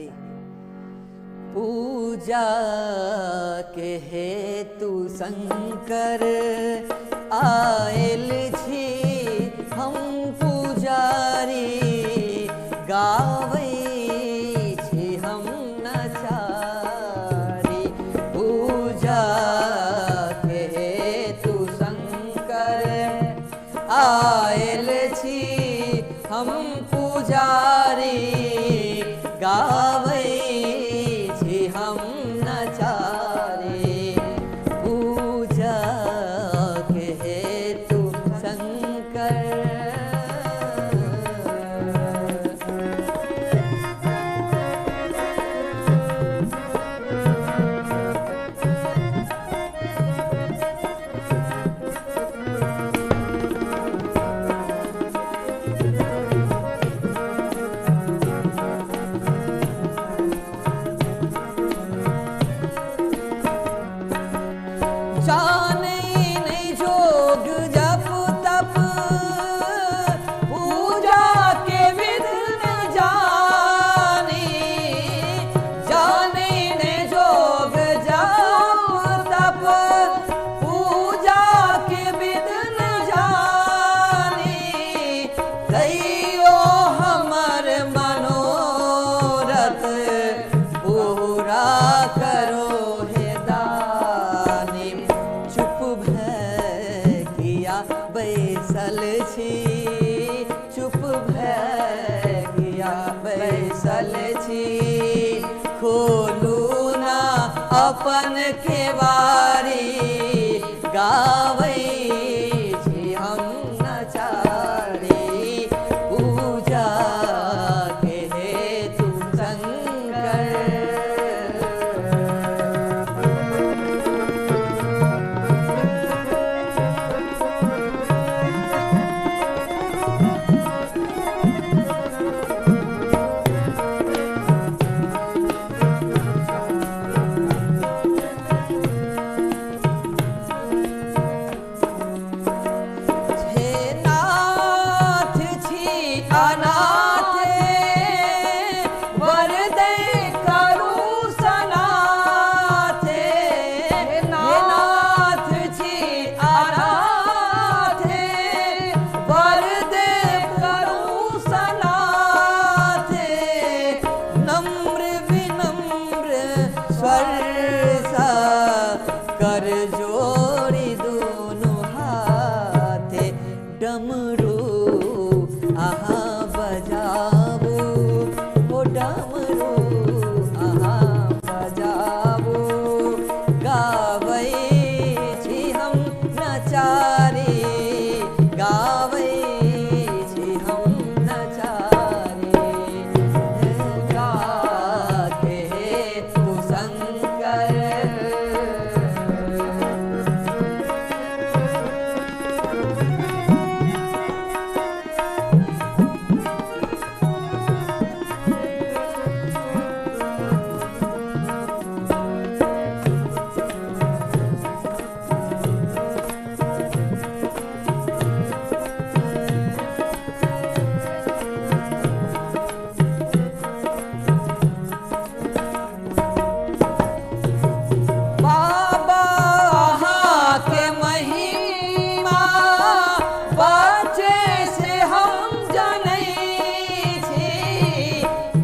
नचारी। पूजा के हेतु शंकर आयल छी हम पुजारी, गावै छी हम नचारी। पूजा के हेतु शंकर आयल छी हम पुजारी, गावै छी हम नचारी। पूजा के हेतु शंकर। जाने नहीं जोग जप तप, पूजा के विधि न जानी। जाने नहीं जोग जप तप, पूजा के विधि न जानी। दैयो हमर मनोरथ पूरा करो बैसल छी। चुप भैया बैसल छी, खोलू ना अपन केवारी, गावै छी हम नचारी। पूजा के हेतु शंकर। अनाथ वर दे करू सनाथ। नाथ छी अनाथ वर दे करू सनाथ। नम्र विनम्र स्वर सा कर जोड़ी दोनों हाथ। डमरू आहा बजावो, ओ डमरू आहा बजावो, गावै छी हम नचारी, गावै छी हम नचारी। गा के हेतु शंकर।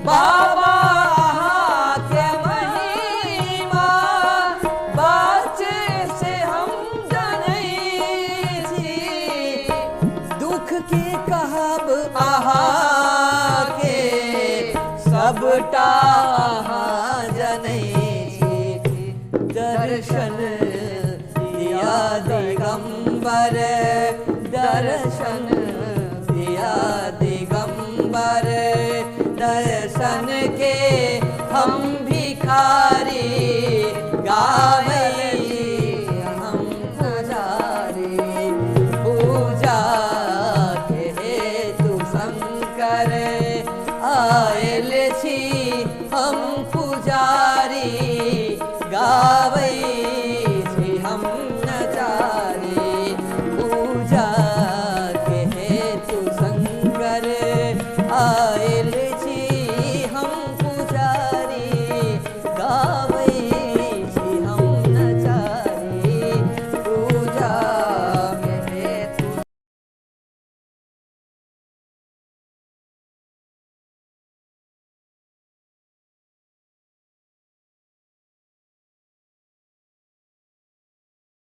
बाबा के महिमा बच्चे से हम जनै छी। दुख के कहब आहा के सबटा आहा जनै छी। दर्शन दिया दिगंबर, दर्शन दिया दिगंबर। दर्शन के हम भिखारी, गावै हम पुजारी। पूजा के हेतु शंकर आयल छी हम पुजारी, गावै छी हम नचारी। पूजा के हेतु शंकर आयल